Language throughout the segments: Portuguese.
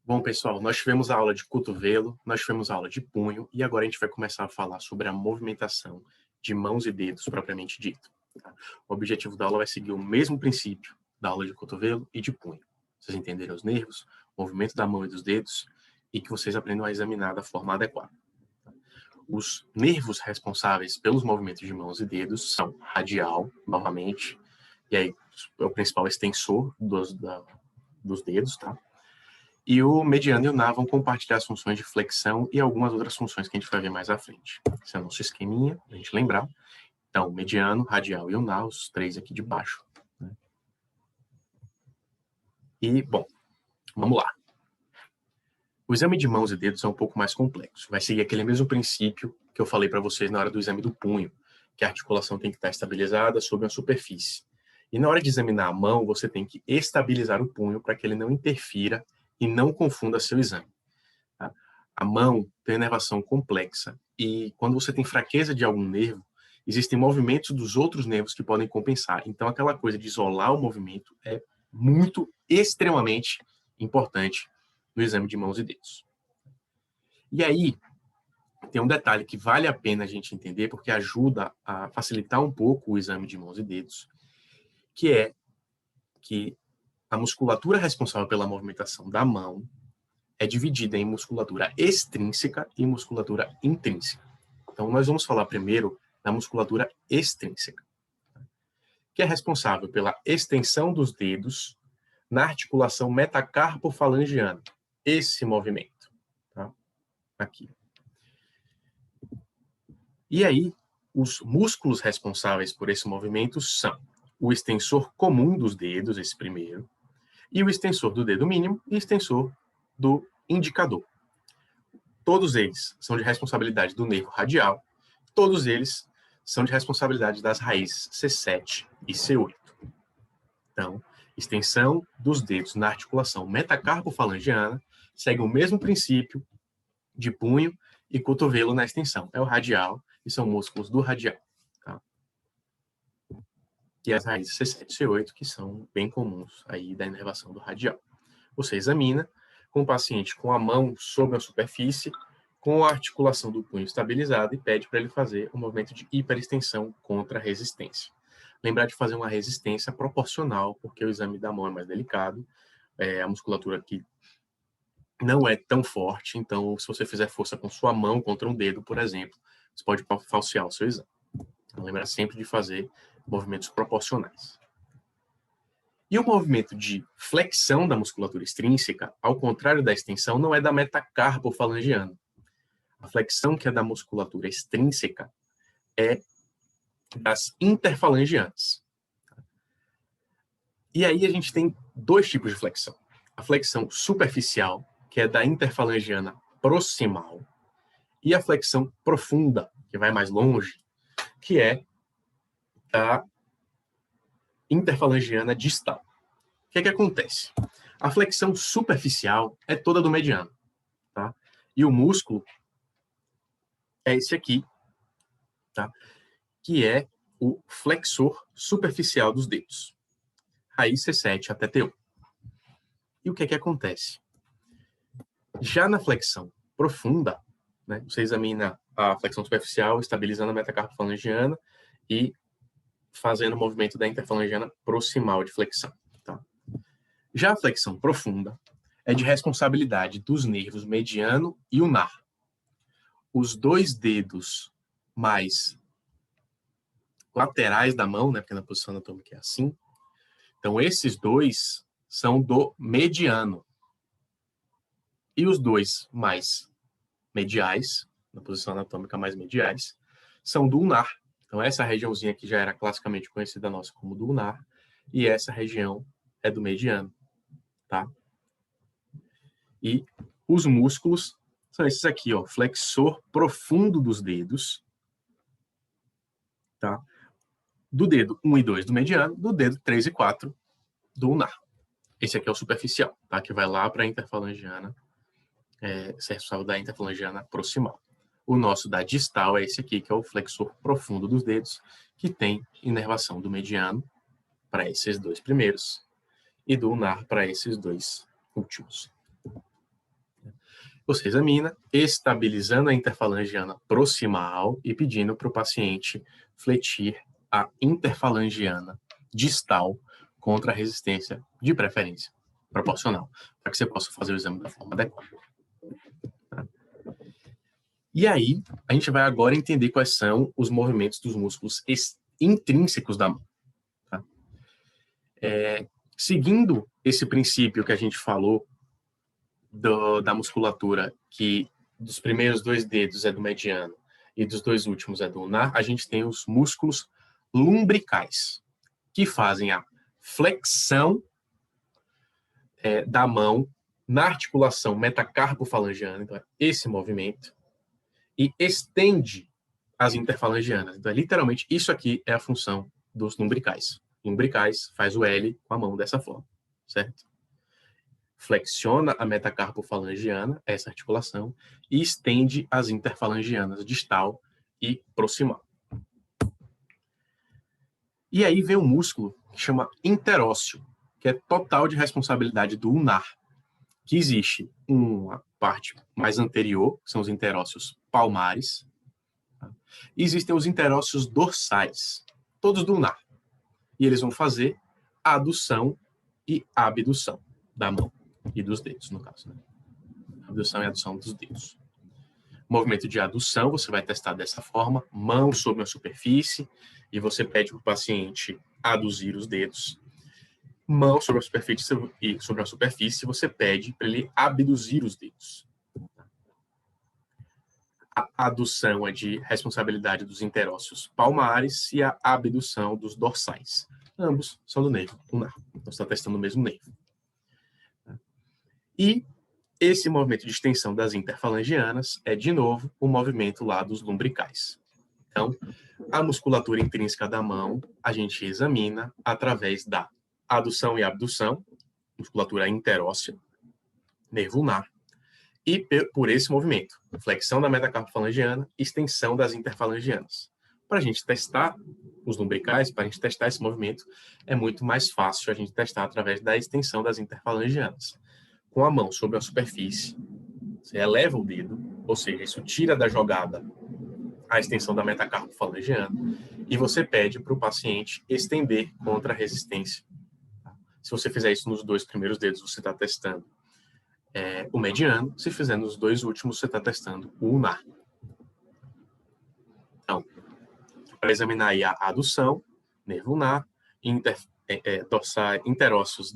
Bom, pessoal, nós tivemos a aula de cotovelo, nós tivemos a aula de punho e agora a gente vai começar a falar sobre a movimentação de mãos e dedos propriamente dito. Tá? O objetivo da aula vai seguir o mesmo princípio da aula de cotovelo e de punho. Vocês entenderem os nervos, o movimento da mão e dos dedos e que vocês aprendam a examinar da forma adequada. Os nervos responsáveis pelos movimentos de mãos e dedos são radial, novamente, e aí é o principal extensor dos dedos, tá? E o mediano e o ulnar vão compartilhar as funções de flexão e algumas outras funções que a gente vai ver mais à frente. Esse é o nosso esqueminha, para a gente lembrar. Então, mediano, radial e ulnar, os três aqui de baixo. Né? E, bom, vamos lá. O exame de mãos e dedos é um pouco mais complexo. Vai seguir aquele mesmo princípio que eu falei para vocês na hora do exame do punho, que a articulação tem que estar estabilizada sobre uma superfície. E na hora de examinar a mão, você tem que estabilizar o punho para que ele não interfira e não confunda seu exame. Tá? A mão tem inervação complexa e quando você tem fraqueza de algum nervo, existem movimentos dos outros nervos que podem compensar. Então, aquela coisa de isolar o movimento é muito, extremamente importante no exame de mãos e dedos. E aí, tem um detalhe que vale a pena a gente entender, porque ajuda a facilitar um pouco o exame de mãos e dedos, que é que a musculatura responsável pela movimentação da mão é dividida em musculatura extrínseca e musculatura intrínseca. Então, nós vamos falar primeiro da musculatura extrínseca, que é responsável pela extensão dos dedos na articulação metacarpo-falangiana. Esse movimento, tá? Aqui. E aí, os músculos responsáveis por esse movimento são o extensor comum dos dedos, esse primeiro, e o extensor do dedo mínimo e o extensor do indicador. Todos eles são de responsabilidade do nervo radial, todos eles são de responsabilidade das raízes C7 e C8. Então, extensão dos dedos na articulação metacarpo-falangiana segue o mesmo princípio de punho e cotovelo na extensão. É o radial e são músculos do radial. Tá? E as raízes C7 e C8, que são bem comuns aí da inervação do radial. Você examina com o paciente com a mão sobre a superfície, com a articulação do punho estabilizada e pede para ele fazer um movimento de hiperextensão contra a resistência. Lembrar de fazer uma resistência proporcional, porque o exame da mão é mais delicado, a musculatura aqui não é tão forte, então se você fizer força com sua mão contra um dedo, por exemplo, você pode falsear o seu exame. Então, lembrar sempre de fazer movimentos proporcionais. E o movimento de flexão da musculatura extrínseca, ao contrário da extensão, não é da metacarpo-falangiana. A flexão, que é da musculatura extrínseca, é das interfalangianas. E aí a gente tem dois tipos de flexão. A flexão superficial, que é da interfalangiana proximal, e a flexão profunda, que vai mais longe, que é da interfalangiana distal. O que é que acontece? A flexão superficial é toda do mediano, tá? E o músculo é esse aqui, tá? Que é o flexor superficial dos dedos. Raiz C7 até T1. E o que é que acontece? Já na flexão profunda, né, você examina a flexão superficial, estabilizando a metacarpofalangiana e fazendo o movimento da interfalangiana proximal de flexão. Tá? Já a flexão profunda é de responsabilidade dos nervos mediano e ulnar. Os dois dedos mais laterais da mão, né, porque na posição anatômica é assim. Então, esses dois são do mediano. E os dois mais mediais, na posição anatômica mais mediais, são do ulnar. Então, essa regiãozinha aqui já era classicamente conhecida nossa como do ulnar, e essa região é do mediano, tá? E os músculos são esses aqui, ó, flexor profundo dos dedos, tá? Do dedo 1 e 2 do mediano, do dedo 3 e 4 do ulnar. Esse aqui é o superficial, tá? Que vai lá para a interfalangiana, responsável da interfalangiana proximal. O nosso da distal é esse aqui, que é o flexor profundo dos dedos, que tem inervação do mediano para esses dois primeiros e do ulnar para esses dois últimos. Você examina, estabilizando a interfalangiana proximal e pedindo para o paciente fletir a interfalangiana distal contra a resistência, de preferência proporcional, para que você possa fazer o exame da forma adequada. E aí, a gente vai agora entender quais são os movimentos dos músculos intrínsecos da mão. Tá? Seguindo esse princípio que a gente falou da musculatura, que dos primeiros 2 dedos é do mediano e dos 2 últimos é do ulnar, a gente tem os músculos lumbricais, que fazem a flexão da mão na articulação metacarpofalangiana, então é esse movimento, e estende as interfalangianas. Então, literalmente, isso aqui é a função dos lumbricais. Lumbricais faz o L com a mão dessa forma, certo? Flexiona a metacarpofalangiana, essa articulação, e estende as interfalangianas distal e proximal. E aí vem um músculo que chama interósseo, que é total de responsabilidade do ulnar, que existe uma parte mais anterior, que são os interósseos palmares, tá? E existem os interósseos dorsais, todos do ulnar. E eles vão fazer a adução e abdução da mão e dos dedos, no caso. Né? Abdução e adução dos dedos. Movimento de adução, você vai testar dessa forma, mão sobre a superfície, e você pede para o paciente aduzir os dedos. Mão sobre a superfície, você pede para ele abduzir os dedos. A adução é de responsabilidade dos interósseos palmares e a abdução dos dorsais. Ambos são do nervo ulnar. Então, você está testando o mesmo nervo. E esse movimento de extensão das interfalangianas é, de novo, o movimento lá dos lumbricais. Então, a musculatura intrínseca da mão, a gente examina através da adução e abdução, musculatura interóssea, nervo ulnar, e por esse movimento, flexão da metacarpofalangiana, extensão das interfalangianas. Para a gente testar os lumbricais, para a gente testar esse movimento, é muito mais fácil a gente testar através da extensão das interfalangianas. Com a mão sobre a superfície, você eleva o dedo, ou seja, isso tira da jogada a extensão da metacarpofalangiana, e você pede para o paciente estender contra a resistência. Se você fizer isso nos 2 primeiros dedos, você está testando o mediano. Se fizer nos 2 últimos, você está testando o ulnar. Então, para examinar aí a adução, nervo ulnar, interósseos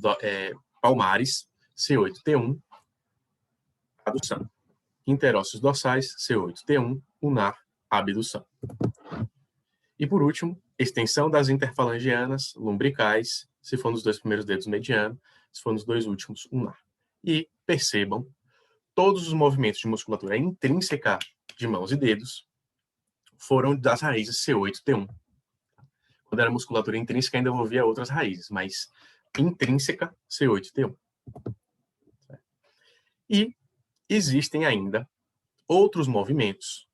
palmares, C8-T1, adução. Interósseos dorsais, C8-T1, ulnar, abdução. E por último, extensão das interfalangianas, lumbricais, se for nos 2 primeiros dedos mediano, se for nos 2 últimos, ulnar. E percebam, todos os movimentos de musculatura intrínseca de mãos e dedos foram das raízes C8-T1. Quando era musculatura intrínseca, ainda envolvia outras raízes, mas intrínseca, C8-T1. E existem ainda outros movimentos,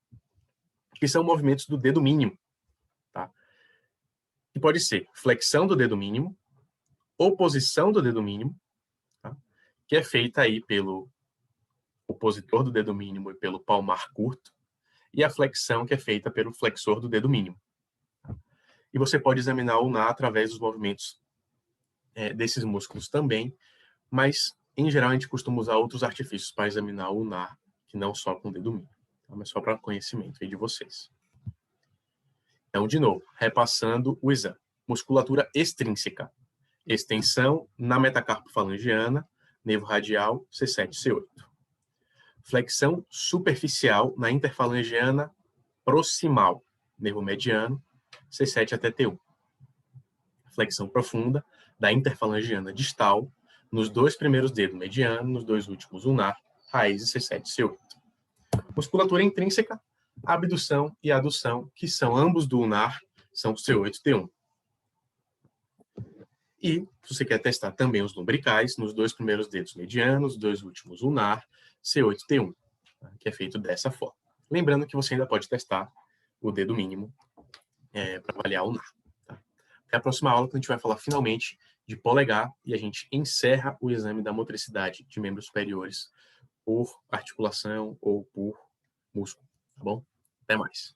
que são movimentos do dedo mínimo, tá? Que pode ser flexão do dedo mínimo, oposição do dedo mínimo, tá? Que é feita aí pelo opositor do dedo mínimo e pelo palmar curto, e a flexão que é feita pelo flexor do dedo mínimo. E você pode examinar o ulnar através dos movimentos desses músculos também, mas, em geral, a gente costuma usar outros artifícios para examinar o ulnar, que não só com o dedo mínimo, tá? Mas só para conhecimento aí de vocês. Então, de novo, repassando o exame. Musculatura extrínseca. Extensão na metacarpofalangiana, nervo radial, C7-C8. Flexão superficial na interfalangiana proximal, nervo mediano, C7 até T1. Flexão profunda da interfalangiana distal, nos 2 primeiros dedos mediano, nos 2 últimos ulnar, raiz C7-C8. Musculatura intrínseca, abdução e adução, que são ambos do ulnar, são C8-T1. E, se você quer testar também os lumbricais, nos 2 primeiros dedos medianos, 2 últimos ulnar, C8-T1, que é feito dessa forma. Lembrando que você ainda pode testar o dedo mínimo para avaliar o ulnar. Tá? Até a próxima aula, que a gente vai falar finalmente de polegar, e a gente encerra o exame da motricidade de membros superiores por articulação ou por músculo, tá bom? Até mais.